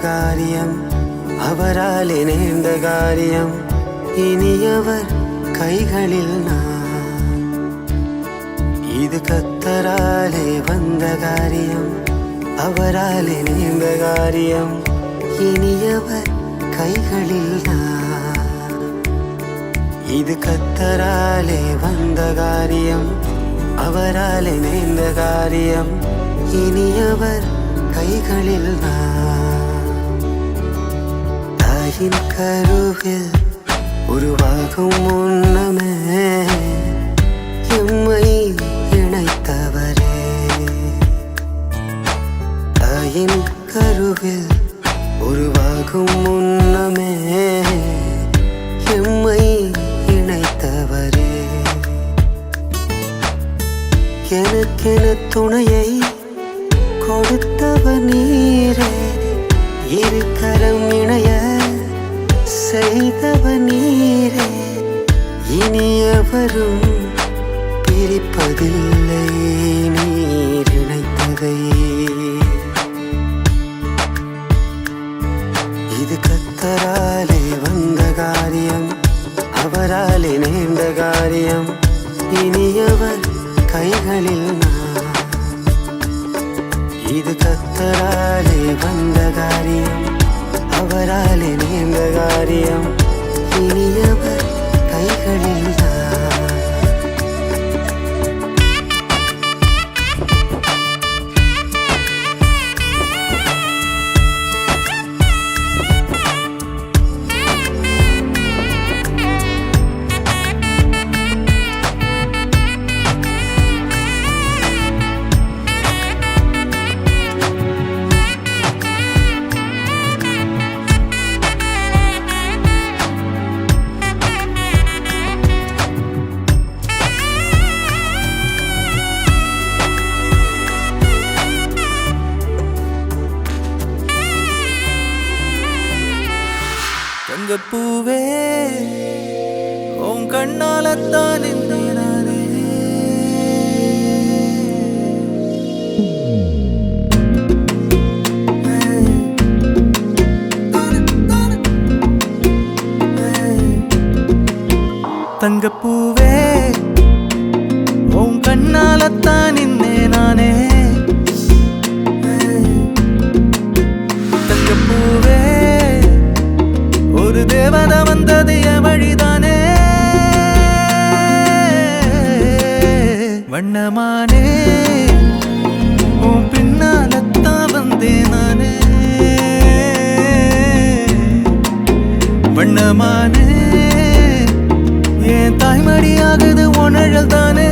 காரியம், அவராலே நேர்ந்த காரியம், இனியவர் கைகளில் நான். இது கர்த்தராலே வந்த காரியம், அவராலே நேர்ந்த காரியம், இனியவர் கைகளில் நான். இது கர்த்தராலே வந்த காரியம், அவராலே நேர்ந்த காரியம், இனியவர் கைகளில் நான். தாயின் கருவில் உருவாகும் முன்னமே எம்மை இணைத்தவரே. தாயின் கருவில் உருவாகும் முன்னமே எம்மை இணைத்தவரே. எனக்கென துணையை கொடுத்தவர் நீரே, இருக்கரம் இணைய செய்தவர் நீரே. இனியவரும் பிரிப்பதில்லை நீர் இணைத்ததை. இது கர்த்தராலே வந்த காரியம், அவராலே நேர்ந்த காரியம், இனியவர் கைகளில் நான். இது கர்த்தராலே வந்த காரியம், அவராலே நேர்ந்த காரியம், இனியவர் கைகளில் நான். தங்கப்பூவே உன் கண்ணாலத்தான் நானே. தங்கப்பூவே உன் கண்ணாலத்தான் நானே. தங்கப்பூவே ஒரு தேவதை வந்தது என் வழிதானே. வண்ணமானே உன் பின்னாலத்தான் வந்தேன் நானே. வண்ணமானே என் தாய்மடியாகுது உணழல் தானே.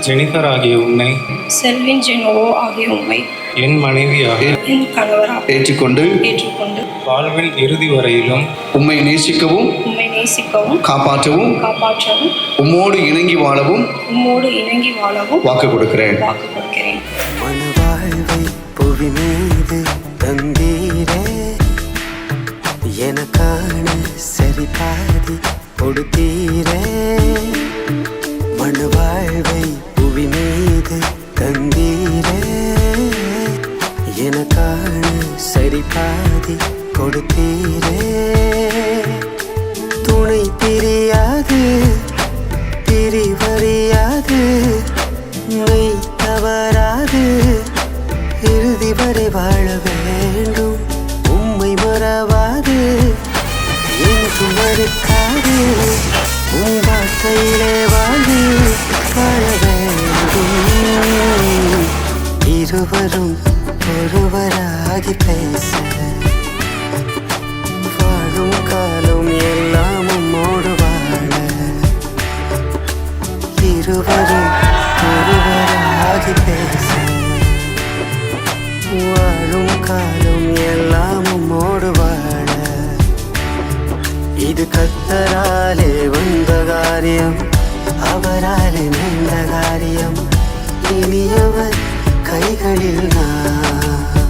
ஜெனிஃபர் ஆகிய உன்னை, செல்வின் ஜெனோவோ ஆகிய உம்மை என் மனைவியாக என் கணவராக ஏற்றுக்கொண்டு வாழ்வின் இறுதி வரையிலும் உம்மை நேசிக்கவும் காப்பாற்றவும் உம்மோடு இணங்கி வாழவும் வாக்கு கொடுக்கிறேன். மனவாழ்வை புவி மீது தந்தீரே, எனக்கான சரி பாதி கொடுத்தீரே. மனவாழ்வை புவி மீது தந்தீரே, எனக்கான சரி பாதி கொடுத்தீரே. துணை பிரியாது பிரிவறியாது மெய் தவறாது இறுதி வரை வாழ வேண்டும். உம்மை மறவாது என்றும் மறுக்காது உன் வார்த்தையிலே வாழ்ந்து வாழ வேண்டும். இருவரும் ஒருவராகி பேச வாழும் காலம் எல்லாம் காரியம் அவராலே நின்ற காரியம் இனியவர் கைகளில் நான்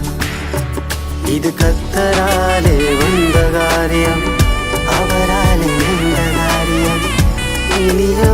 இது கத்தராலே வந்த காரியம் அவராலே நின்ற காரியம் இனிய